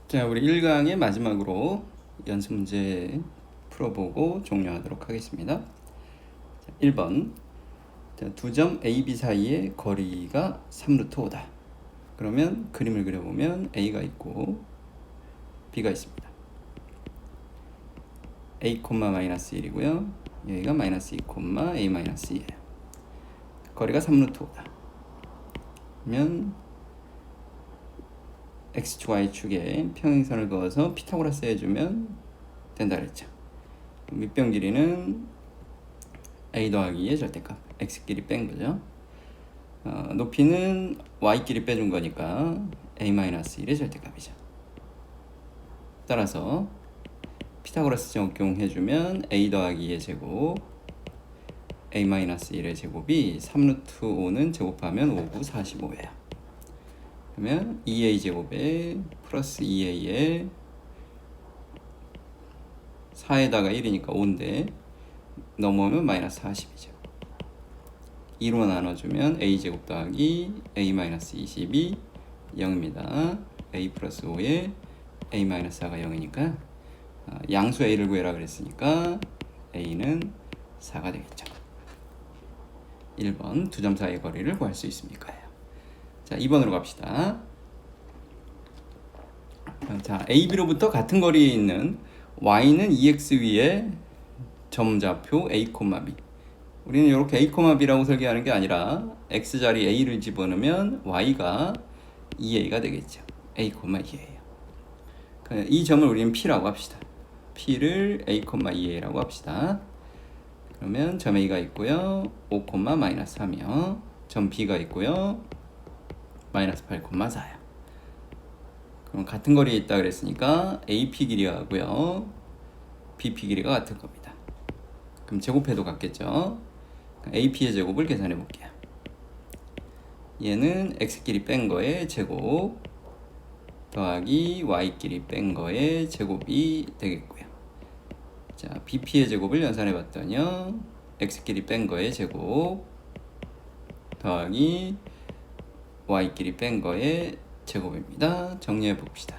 자, 우리 1강의 마지막으로 연습 문제 풀어보고 종료하도록 하겠습니다. 자, 1번. 자, 두 점 A, B 사이의 거리가 3루트 5다. 그러면 그림을 그려보면 A가 있고 B가 있습니다. A, 마이너스 1이고요. 여기가 마이너스 2, A 마이너스 2예요. 거리가 3루트 5다. 그러면 X축, Y축에 평행선을 그어서 피타고라스 해주면 된다 그랬죠. 밑변 길이는 A 더하기 2의 절대값, X끼리 뺀 거죠. 높이는 Y끼리 빼준 거니까 A-1의 절대값이죠. 따라서 피타고라스 적용해주면 A 더하기 2의 제곱, A-1의 제곱이 3루트 5는 제곱하면 5, 9, 45예요. 그러면 2a 제곱에 플러스 2a에 4에다가 1이니까 5인데 넘어오면 마이너스 40이죠. 2로 나눠주면 a 제곱 더하기 a 마이너스 20이 0입니다. a 플러스 5에 a 마이너스 4가 0이니까 양수 a를 구해라 그랬으니까 a는 4가 되겠죠. 1번 두 점 사이의 거리를 구할 수 있습니까? 자, 2번으로 갑시다. 자, A, B로부터 같은 거리에 있는 Y는 2X 위에 점좌표 A, B. 우리는 이렇게 A, B라고 설계하는 게 아니라 X 자리 A를 집어넣으면 Y가 2A가 되겠죠. A, 2A예요. 이 점을 우리는 P라고 합시다. P를 A, 2A라고 합시다. 그러면 점 A가 있고요. 5, 마이너스 3이요. 점 B가 있고요. 마이너스 8, 4요. 그럼 같은 거리에 있다 그랬으니까 AP 길이가 같고요. BP 길이가 같을 겁니다. 그럼 제곱해도 같겠죠. AP의 제곱을 계산해 볼게요. 얘는 X끼리 뺀 거의 제곱 더하기 Y끼리 뺀 거의 제곱이 되겠고요. 자, BP의 제곱을 연산해 봤더니요. X끼리 뺀 거의 제곱 더하기 Y끼리 뺀 거의 제곱입니다. 정리해 봅시다.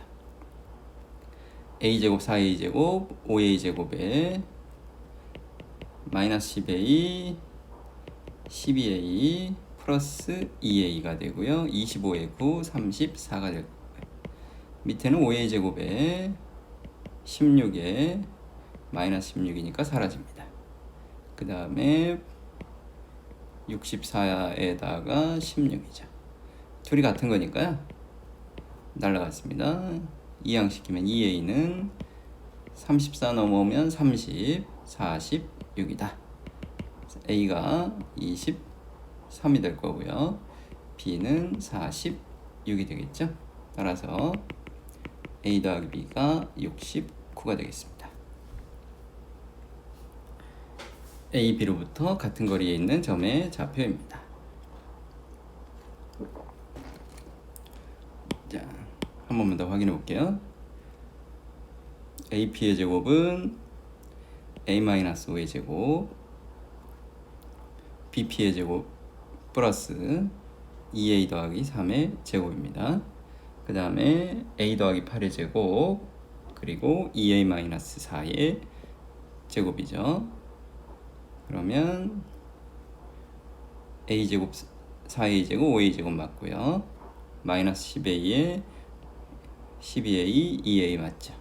A제곱, 4A제곱, 5A제곱에 마이너스 10A, 12A 플러스 2A가 되고요. 25에 9, 34가 될 거고요. 밑에는 5A제곱에 16에 마이너스 16이니까 사라집니다. 그 다음에 64에다가 16이죠. 둘이 같은 거니까요. 날라갔습니다. 이항시키면 2a는 34 넘어오면 30, 46이다. a가 23이 될 거고요. b는 46이 되겠죠. 따라서 a 더하기 b가 69가 되겠습니다. a, b로부터 같은 거리에 있는 점의 좌표입니다. 자, 한 번만 더 확인해 볼게요. AP의 제곱은 A-5의 제곱, BP의 제곱 플러스 2A 더하기 3의 제곱입니다. 그 다음에 A 더하기 8의 제곱, 그리고 2A-4의 제곱이죠. 그러면 A제곱, 4A제곱, 5A제곱 맞고요. 마이너스 10A에 12A, 2A 맞죠.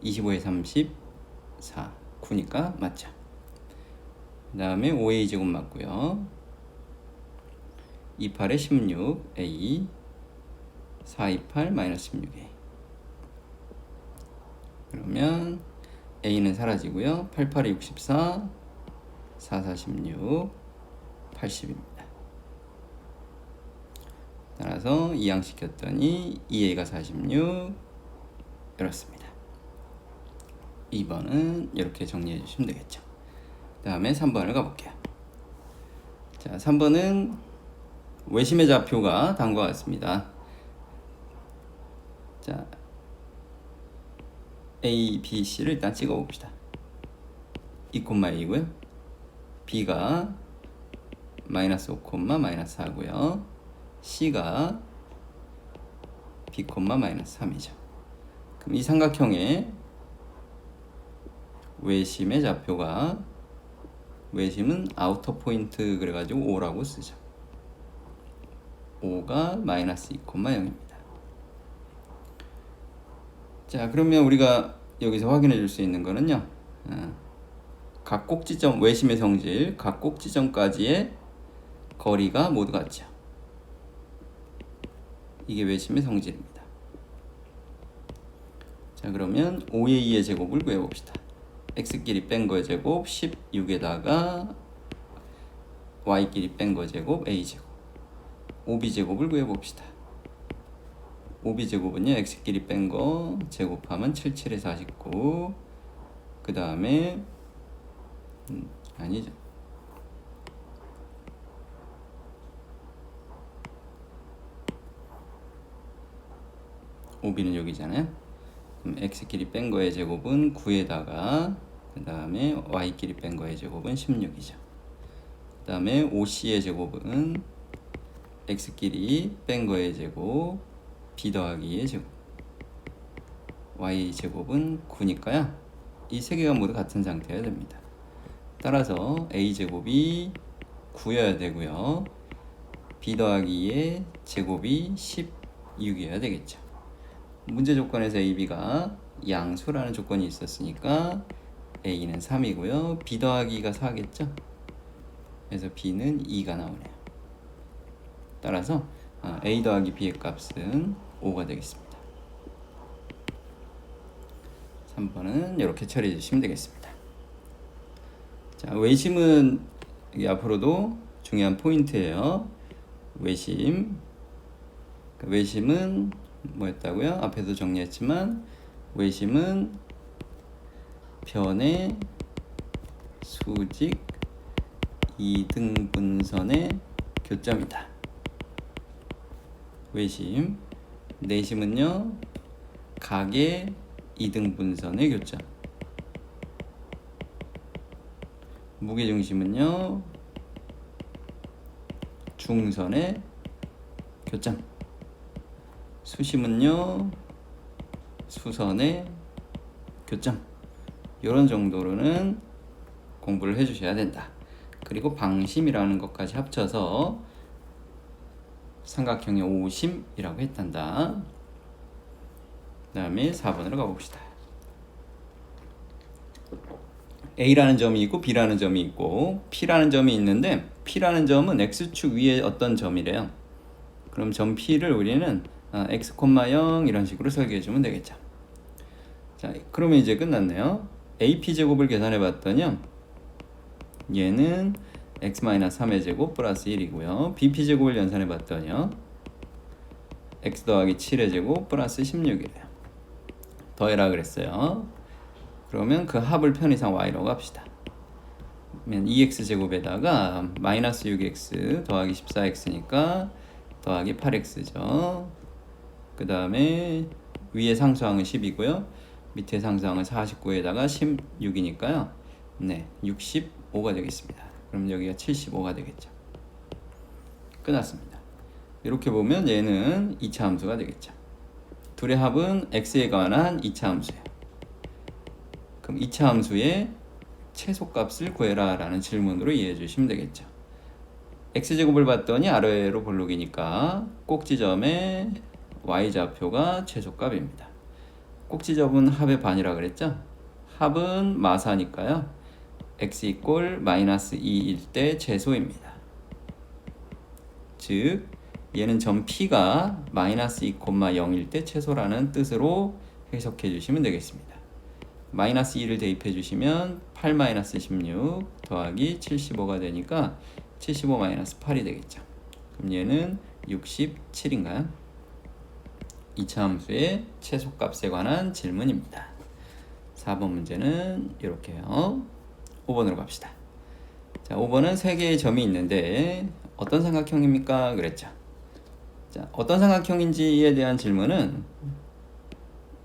25에 34, 9니까 맞죠. 그 다음에 5A 제곱 맞고요. 28에 16A, 428 마이너스 16A. 그러면 A는 사라지고요. 88에 64, 446, 80입니다. 따라서 이항시켰더니 2a가 46 이렇습니다. 2번은 이렇게 정리해 주시면 되겠죠. 그 다음에 3번을 가볼게요. 자, 3번은 외심의 좌표가 다음과 같습니다. 자, A, B, C를 일단 찍어 봅시다. 2,2고요. B가 마이너스 5, 마이너스 4고요. C가 B, 마이너스 3이죠. 그럼 이 삼각형의 외심의 좌표가, 외심은 아우터 포인트 그래가지고 5라고 쓰죠. 5가 마이너스 2,0입니다. 자, 그러면 우리가 여기서 확인해 줄 수 있는 거는요, 각 꼭지점, 외심의 성질, 각 꼭지점까지의 거리가 모두 같죠. 이게 외심의 성질입니다. 자, 그러면 5의 2의 제곱을 구해봅시다. x끼리 뺀 거의 제곱 16에다가 y끼리 뺀 거의 제곱 a제곱, 5b제곱을 구해봅시다. 5b제곱은요, x끼리 뺀 거 제곱하면 77에 49, 그 다음에 아니죠, OB는 여기잖아요. 그럼 x끼리 뺀 거의 제곱은 9에다가 그 다음에 y끼리 뺀 거의 제곱은 16이죠. 그 다음에 OC의 제곱은 x끼리 뺀 거의 제곱 b 더하기 2의 제곱, y 제곱은 9니까요. 이 세 개가 모두 같은 상태여야 됩니다. 따라서 a 제곱이 9여야 되고요. b 더하기 2의 제곱이 16이어야 되겠죠. 문제 조건에서 a, b가 양수라는 조건이 있었으니까 a는 3이고요. b 더하기가 4겠죠. 그래서 b는 2가 나오네요. 따라서 a 더하기 b의 값은 5가 되겠습니다. 3번은 이렇게 처리해 주시면 되겠습니다. 자, 외심은 이게 앞으로도 중요한 포인트예요. 외심. 외심은 뭐였다고요? 앞에도 정리했지만 외심은 변의 수직 이등분선의 교점이다. 외심. 내심은요, 각의 이등분선의 교점. 무게중심은요, 중선의 교점. 수심은요, 수선의 교점. 이런 정도로는 공부를 해주셔야 된다. 그리고 방심이라는 것까지 합쳐서 삼각형의 오심이라고 했단다. 그 다음에 4번으로 가봅시다. A라는 점이 있고 B라는 점이 있고 P라는 점이 있는데, P라는 점은 X축 위에 어떤 점이래요. 그럼 점 P를 우리는 x, 0 이런 식으로 설계해 주면 되겠죠. 자, 그러면 이제 끝났네요. AP제곱을 계산해 봤더니요, 얘는 x-3의 제곱 플러스 1이고요. BP제곱을 연산해 봤더니요, x 더하기 7의 제곱 플러스 16이래요. 더해라 그랬어요. 그러면 그 합을 편의상 y라고 합시다. 그러면 2x제곱에다가 마이너스 6x 더하기 14x니까 더하기 8x죠. 그 다음에 위에 상수항은 10이고요. 밑에 상수항은 49에다가 16이니까요. 네, 65가 되겠습니다. 그럼 여기가 75가 되겠죠. 끝났습니다. 이렇게 보면 얘는 2차 함수가 되겠죠. 둘의 합은 x에 관한 2차 함수예요. 그럼 2차 함수의 최소값을 구해라 라는 질문으로 이해해 주시면 되겠죠. x제곱을 봤더니 아래로 볼록이니까 꼭지점의 y좌표가 최소값입니다. 꼭지점은 합의 반이라 그랬죠. 합은 마사니까요, x 이꼴 마이너스 2일 때 최소입니다. 즉 얘는 점 P가 마이너스 2,0일 때 최소라는 뜻으로 해석해 주시면 되겠습니다. 마이너스 2를 대입해 주시면 8 마이너스 16 더하기 75가 되니까 75 마이너스 8이 되겠죠. 그럼 얘는 67인가요? 2차 함수의 최소값에 관한 질문입니다. 4번 문제는 이렇게요. 5번으로 갑시다. 자, 5번은 3개의 점이 있는데 어떤 삼각형입니까? 그랬죠. 자, 어떤 삼각형인지에 대한 질문은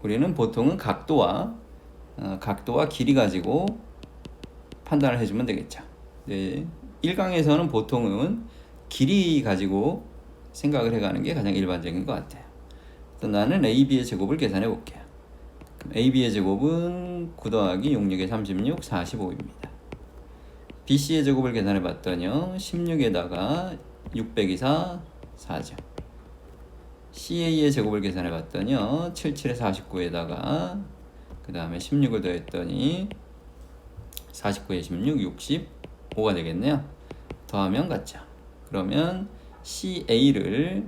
우리는 보통은 각도와 길이 가지고 판단을 해주면 되겠죠. 네, 1강에서는 보통은 길이 가지고 생각을 해가는 게 가장 일반적인 것 같아요. 그래서 나는 AB의 제곱을 계산해 볼게요. 그럼 AB의 제곱은 9 더하기 6, 6에 36, 45입니다. BC의 제곱을 계산해 봤더니요. 16에다가 6 빼기 4, 4죠. CA의 제곱을 계산해 봤더니요. 7, 7에 49에다가 그 다음에 16을 더했더니 49에 16, 65가 되겠네요. 더하면 같죠. 그러면 CA를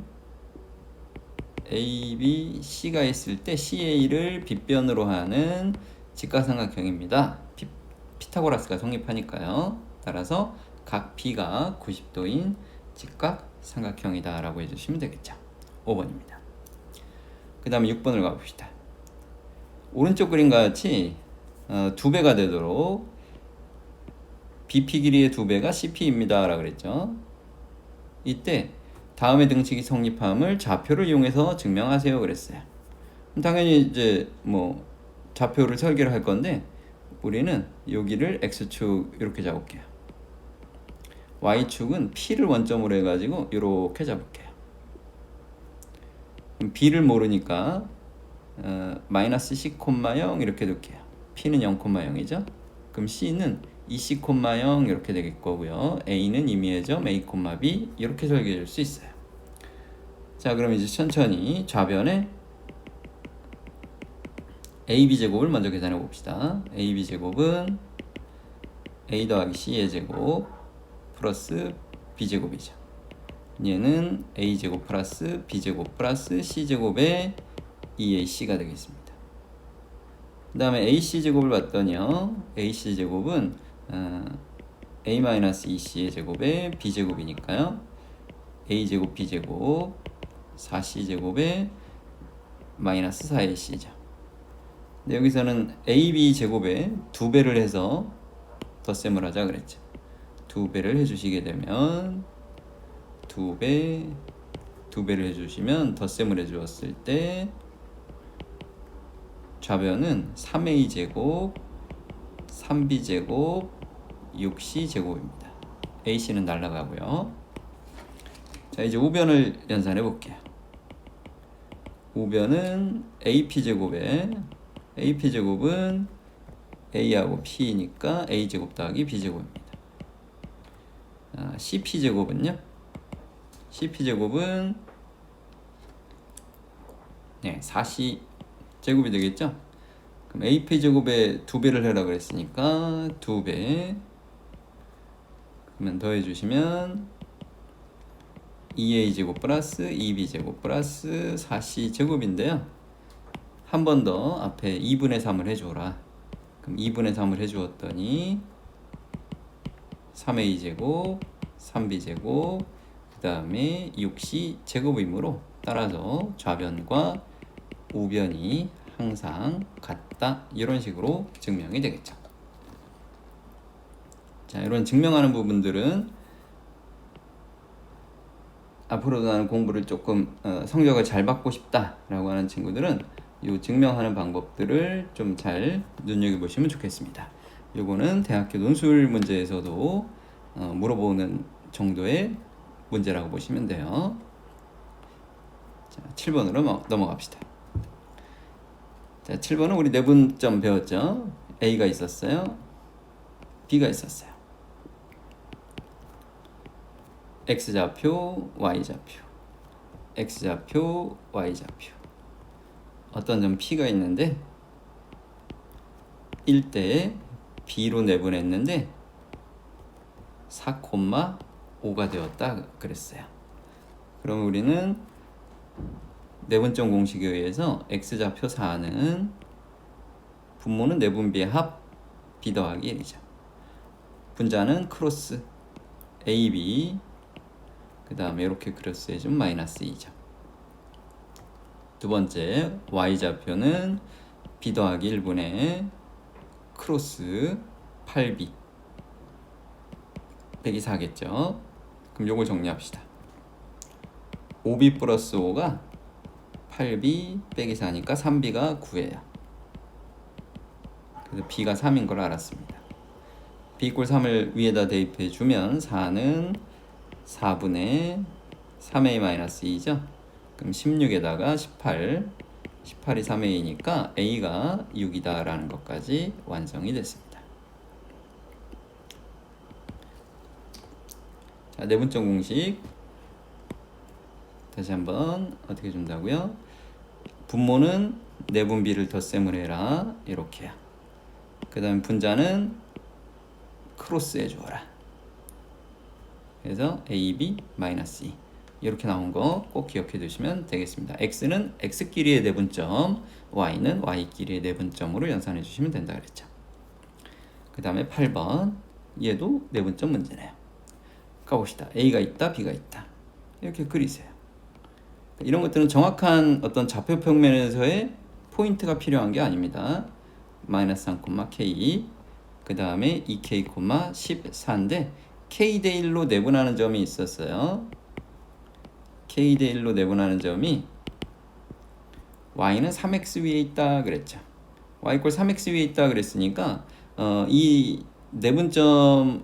AB, C가 있을 때 CA를 빗변으로 하는 직각삼각형입니다. 피타고라스가 성립하니까요. 따라서 각 B가 90도인 직각삼각형이다 라고 해주시면 되겠죠. 5번입니다. 그 다음에 6번을 가봅시다. 오른쪽 그림과 같이 2배가 되도록 BP 길이의 2배가 CP입니다 라고 그랬죠. 이때 다음의 등식이 성립함을 좌표를 이용해서 증명하세요 그랬어요. 당연히 이제 뭐 좌표를 설계를 할 건데 우리는 여기를 X축 이렇게 잡을게요. Y축은 P를 원점으로 해가지고 이렇게 잡을게요. 그럼 B를 모르니까 마이너스 C,0 이렇게 둘게요. P는 0,0이죠. 그럼 C는 2C,0 이렇게 될 거고요. A는 임의의 점 A, B 이렇게 설계해 줄 수 있어요. 자, 그럼 이제 천천히 좌변에 AB 제곱을 먼저 계산해 봅시다. AB 제곱은 A 더하기 C의 제곱 플러스 B 제곱이죠. 얘는 A 제곱 플러스 B 제곱 플러스 C 제곱의 2AC가 되겠습니다. 그 다음에 AC 제곱을 봤더니요. AC 제곱은 A-2C의 제곱의 B 제곱이니까요. A 제곱 B 제곱 4C 제곱의 마이너스 4AC죠. 근데 여기서는 AB 제곱에 2배를 해서 덧셈을 하자 그랬죠. 2배를 해주시게 되면 2배를 해주시면 덧셈을 해주었을 때 좌변은 3A 제곱 3B 제곱 6C 제곱입니다. AC는 날라가고요. 자, 이제 우변을 연산해 볼게요. 우변은 AP 제곱은 A하고 P니까 A 제곱 더하기 B 제곱입니다. CP 제곱은요? CP 제곱은 4C 제곱이 되겠죠? 그럼 AP 제곱에 2배를 해라 그랬으니까 2배. 그러면 더해 주시면 2A 제곱 플러스 2B 제곱 플러스 4C 제곱인데요. 한 번 더 앞에 2분의 3을 해줘라. 그럼 2분의 3을 해주었더니 3A 제곱 3B 제곱 그 다음에 6C 제곱이므로 따라서 좌변과 우변이 항상 같다. 이런 식으로 증명이 되겠죠. 자, 이런 증명하는 부분들은 앞으로도 나는 공부를 조금 성적을 잘 받고 싶다라고 하는 친구들은 이 증명하는 방법들을 좀 잘 눈여겨보시면 좋겠습니다. 요거는 대학교 논술 문제에서도 물어보는 정도의 문제라고 보시면 돼요. 자, 7번으로 넘어갑시다. 자, 7번은 우리 내분점 배웠죠? A가 있었어요. B가 있었어요. X좌표, Y좌표. X좌표, Y좌표. 어떤 점 P가 있는데 1대에 B로 내분했는데 4,5가 되었다 그랬어요. 그럼 우리는 내분점 공식에 의해서 X좌표 4는 분모는 내분비의 합 B 더하기 1이죠. 분자는 크로스 AB 그 다음에 이렇게 크로스 해주면 마이너스 2죠. 두 번째 Y좌표는 B 더하기 1분의 크로스 8B 빼기 4겠죠. 그럼 요걸 정리합시다. 5B 플러스 5가 8B 빼기 4니까 3B가 9예요. 그래서 B가 3인 걸 알았습니다. B 이꼴 3을 위에다 대입해 주면 4는 4분의 3A-2죠. 그럼 16에다가 18 18이 3의 2니까 a가 6이다 라는 것까지 완성이 됐습니다. 자, 내분점 공식 다시 한번 어떻게 준다고요? 분모는 내분 b를 덧셈을 해라 이렇게요. 그 다음에 분자는 크로스해 주어라. 그래서 a, b, 마이너스 2 이렇게 나온 거 꼭 기억해 두시면 되겠습니다. x는 x끼리의 내분점, y는 y끼리의 내분점으로 연산해 주시면 된다 그랬죠. 그 다음에 8번 얘도 내분점 문제네요. 가봅시다. a가 있다, b가 있다. 이렇게 그리세요. 이런 것들은 정확한 어떤 좌표 평면에서의 포인트가 필요한 게 아닙니다. 마이너스 3,k 그 다음에 2k, 14인데 k 대 1로 내분하는 점이 있었어요. k 대 1로 내분하는 점이 y는 3x 위에 있다 그랬죠. y = 3x 위에 있다 그랬으니까 이 내분점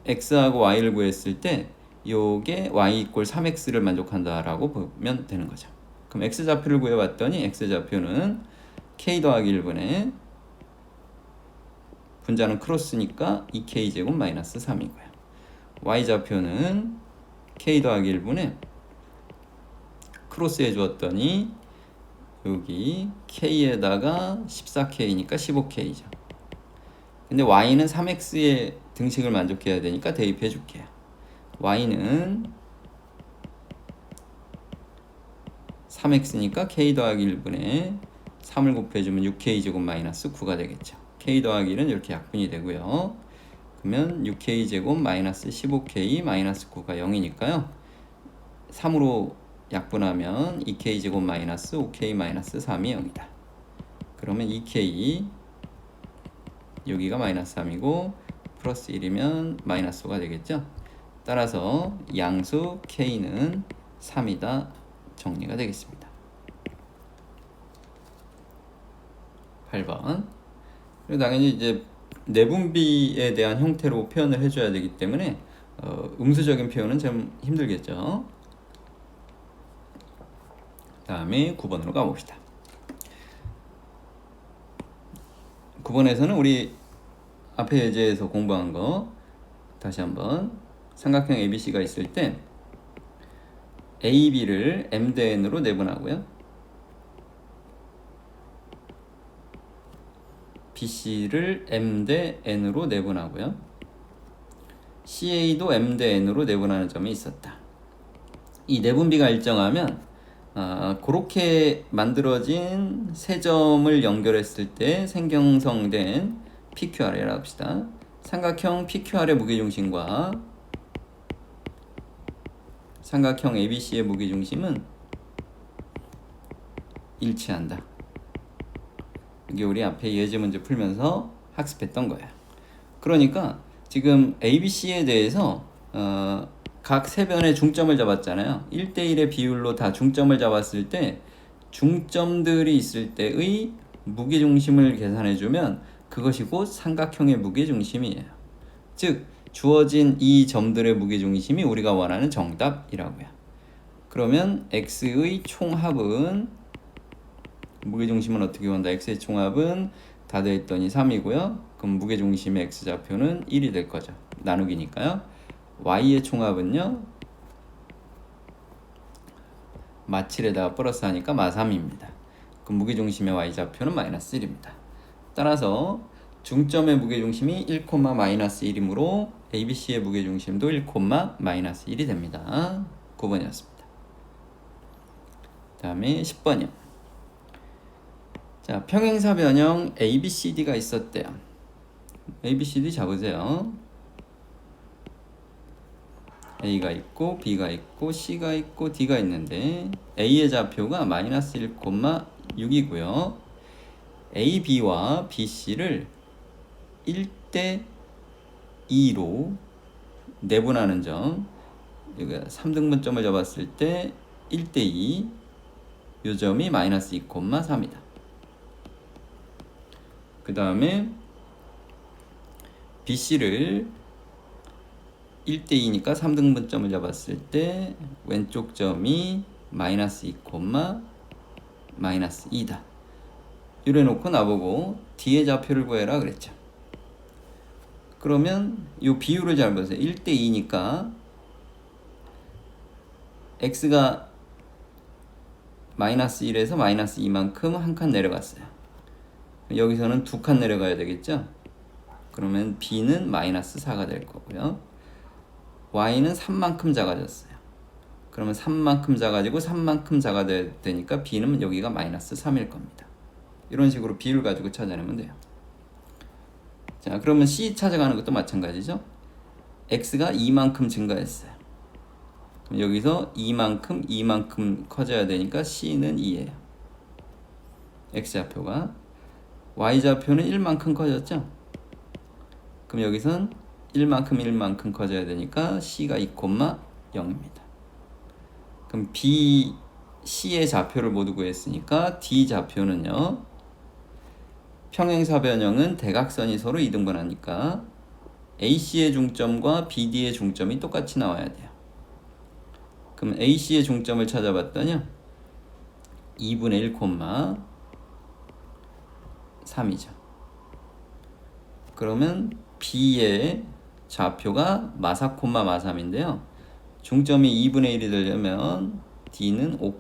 x하고 y를 구했을 때 요게 y = 3x를 만족한다라고 보면 되는 거죠. 그럼 x좌표를 구해봤더니 x좌표는 k 더하기 1분의 분자는 크로스니까 2k제곱 마이너스 3이고요. y좌표는 k 더하기 1분의 크로스 해주었더니 여기 k에다가 14k니까 15k죠. 근데 y는 3x의 등식을 만족해야 되니까 대입해 줄게요. y는 3x니까 k 더하기 1분의 3을 곱해주면 6k제곱 마이너스 9가 되겠죠. k 더하기 1은 이렇게 약분이 되고요. 그러면 6k제곱 마이너스 15k 마이너스 9가 0이니까요. 3으로 약분하면 2k제곱 마이너스 5k 마이너스 3이 0이다. 그러면 2k 여기가 마이너스 3이고 플러스 1이면 마이너스 5가 되겠죠. 따라서 양수 k는 3이다 정리가 되겠습니다. 8번. 그리고 당연히 이제 내분비에 대한 형태로 표현을 해줘야 되기 때문에 음수적인 표현은 좀 힘들겠죠. 다음에 9번으로 가봅시다. 9번에서는 우리 앞에 예제에서 공부한 거 다시 한번 삼각형 ABC가 있을 때 AB를 M 대 N으로 내분하고요. BC를 M 대 N으로 내분하고요. CA도 M 대 N으로 내분하는 점이 있었다. 이 내분비가 일정하면 그렇게 만들어진 세 점을 연결했을 때 생경성된 PQR이라고 합시다. 삼각형 PQR의 무게중심과 삼각형 ABC의 무게중심은 일치한다. 이게 우리 앞에 예제 문제 풀면서 학습했던 거예요. 그러니까 지금 ABC에 대해서 각 세 변의 중점을 잡았잖아요. 1대1의 비율로 다 중점을 잡았을 때 중점들이 있을 때의 무게중심을 계산해주면 그것이 곧 삼각형의 무게중심이에요. 즉 주어진 이 점들의 무게중심이 우리가 원하는 정답이라고요. 그러면 x의 총합은 무게중심은 어떻게 구한다? x의 총합은 다 더했더니 3이고요. 그럼 무게중심의 x좌표는 1이 될 거죠. 나누기니까요. y의 총합은요. 마7에다가 플러스 하니까 마3입니다. 그럼 무게중심의 y좌표는 마이너스 1입니다. 따라서 중점의 무게중심이 1, 마이너스 1이므로 ABC의 무게중심도 1, 마이너스 1이 됩니다. 9번이었습니다. 다음에 10번이요. 자, 평행사 변형 ABCD가 있었대요. ABCD 잡으세요. A가 있고 B가 있고 C가 있고 D가 있는데 A의 좌표가 마이너스 1, 6이고요. A, B와 B, C를 1대 2로 내분하는 점, 여기가 3등분점을 잡았을 때 1대 2, 요 점이 마이너스 2, 3이다. 그 다음에 BC를 1대 2니까 3등분점을 잡았을 때 왼쪽 점이 마이너스 2, 마이너스 2다. 이래 놓고 나보고 D의 좌표를 구해라 그랬죠. 그러면 이 비율을 잘 보세요. 1대 2니까 X가 마이너스 1에서 마이너스 2만큼 한 칸 내려갔어요. 여기서는 두 칸 내려가야 되겠죠. 그러면 B는 마이너스 4가 될 거고요. Y는 3만큼 작아졌어요. 그러면 3만큼 작아지고 3만큼 작아되니까 B는 여기가 마이너스 3일 겁니다. 이런 식으로 B를 가지고 찾아내면 돼요. 자, 그러면 C 찾아가는 것도 마찬가지죠. X가 2만큼 증가했어요. 그럼 여기서 2만큼 커져야 되니까 C는 2예요. X좌표가. Y좌표는 1만큼 커졌죠. 그럼 여기선 1만큼 커져야 되니까 C가 2,0입니다. 그럼 B, C의 좌표를 모두 구했으니까 D 좌표는요. 평행사 변형은 대각선이 서로 이등분하니까 AC의 중점과 BD의 중점이 똑같이 나와야 돼요. 그럼 AC의 중점을 찾아봤더니 2분의 1, 3이죠. 그러면 B의 좌표가 마사, 마삼인데요. 중점이 2분의 1이 되려면 D는 5,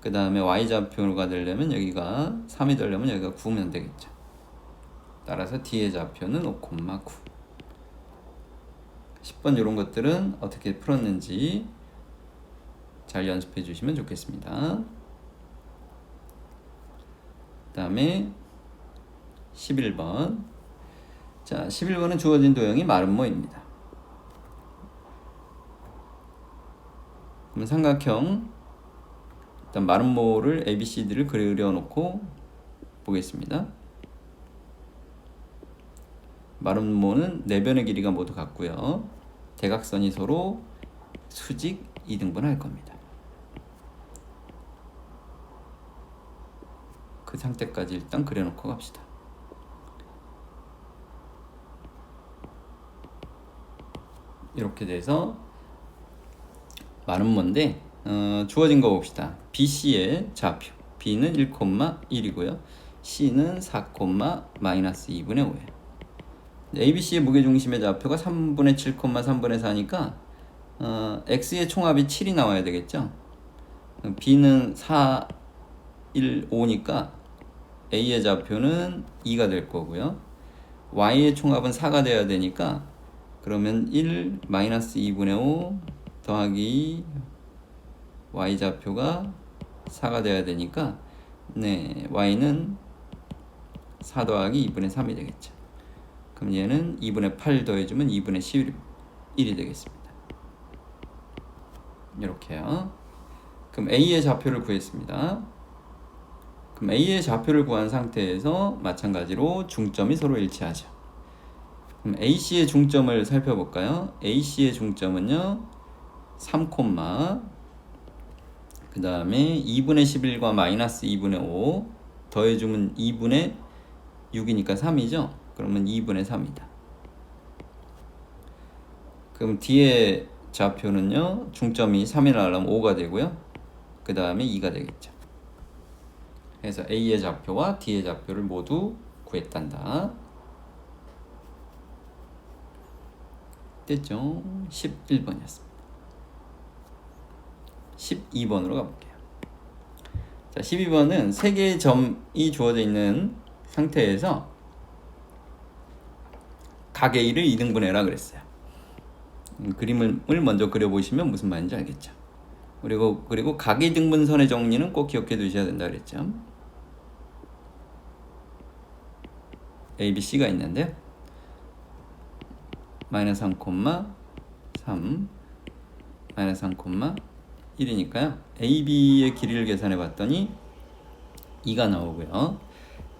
그 다음에 Y좌표가 되려면 여기가 3이 되려면 여기가 9면 되겠죠. 따라서 D의 좌표는 5,9. 10번 이런 것들은 어떻게 풀었는지 잘 연습해 주시면 좋겠습니다. 그 다음에 11번. 자, 11번은 주어진 도형이 마름모입니다. 그럼 삼각형 일단 마름모를 ABCD를 그려놓고 보겠습니다. 마름모는 네 변의 길이가 모두 같고요. 대각선이 서로 수직 2등분 할 겁니다. 그 상태까지 일단 그려놓고 갑시다. 이렇게 돼서 마름모인데 주어진 거 봅시다. BC의 좌표 B는 1,1이고요. C는 4, 마이너스 2분의 5예요. ABC의 무게중심의 좌표가 3분의 7, 3분의 4니까 X의 총합이 7이 나와야 되겠죠. B는 4, 1, 5니까 A의 좌표는 2가 될 거고요. Y의 총합은 4가 돼야 되니까 그러면 1 마이너스 2분의 5 더하기 Y좌표가 4가 돼야 되니까 네, Y는 4 더하기 2분의 3이 되겠죠. 그럼 얘는 2분의 8 더해주면 2분의 11이 되겠습니다. 이렇게요. 그럼 A의 좌표를 구했습니다. 그럼 A의 좌표를 구한 상태에서 마찬가지로 중점이 서로 일치하죠. 그럼 AC의 중점을 살펴볼까요? AC의 중점은요 3, 그 다음에 2분의 11과 마이너스 2분의 5 더해주면 2분의 6이니까 3이죠. 그러면 2분의 3이다. 그럼 D의 좌표는요 중점이 3이 나오려면 5가 되고요. 그 다음에 2가 되겠죠. 그래서 A의 좌표와 D의 좌표를 모두 구했단다. 됐죠? 11번이었습니다. 12번으로 가볼게요. 자, 12번은 3개의 점이 주어져 있는 상태에서 각 A를 2등분해라 그랬어요. 그림을 먼저 그려보시면 무슨 말인지 알겠죠. 그리고 각 2등분선의 정리는 꼭 기억해 두셔야 된다 그랬죠. A, B, C가 있는데 마이너스 3, 3 마이너스 3, 1이니까요. AB의 길이를 계산해 봤더니 2가 나오고요.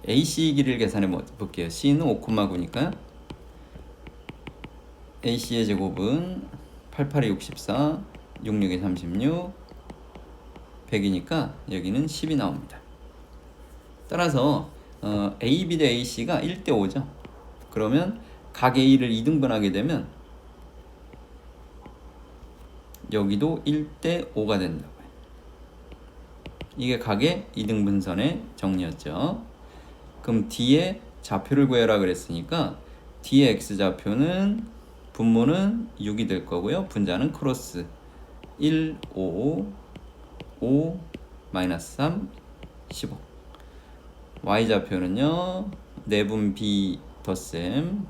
AC 길이를 계산해 볼게요. C는 5,9니까요. AC의 제곱은 8, 8이 64, 6, 6이 36, 100이니까 여기는 10이 나옵니다. 따라서 AB 대 AC가 1대 5죠. 그러면 각 A를 2등분하게 되면 여기도 1대 5가 된다고요. 이게 각의 이등분선의 정리였죠. 그럼 D의 좌표를 구해라 그랬으니까 D의 X좌표는 분모는 6이 될 거고요. 분자는 크로스 1, 5, 5, 마이너스 3, 15. Y좌표는요. 내분 B 덧셈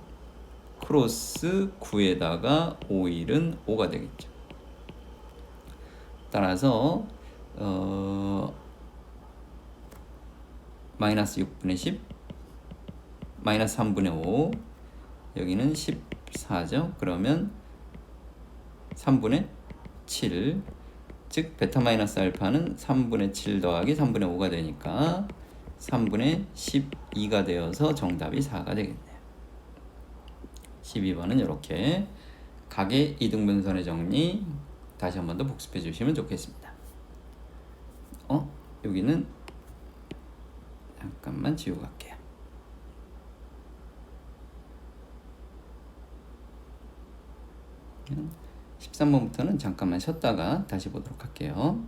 크로스 9에다가 5, 1은 5가 되겠죠. 따라서 마이너스 6분의 10 마이너스 3분의 5 여기는 14죠. 그러면 3분의 7 즉 베타 마이너스 알파는 3분의 7 더하기 3분의 5가 되니까 3분의 12가 되어서 정답이 4가 되겠네요. 12번은 이렇게 각의 이등분선의 정리 다시 한 번 더 복습해 주시면 좋겠습니다. 여기는 잠깐만 지우고 갈게요. 13번부터는 잠깐만 쉬었다가 다시 보도록 할게요.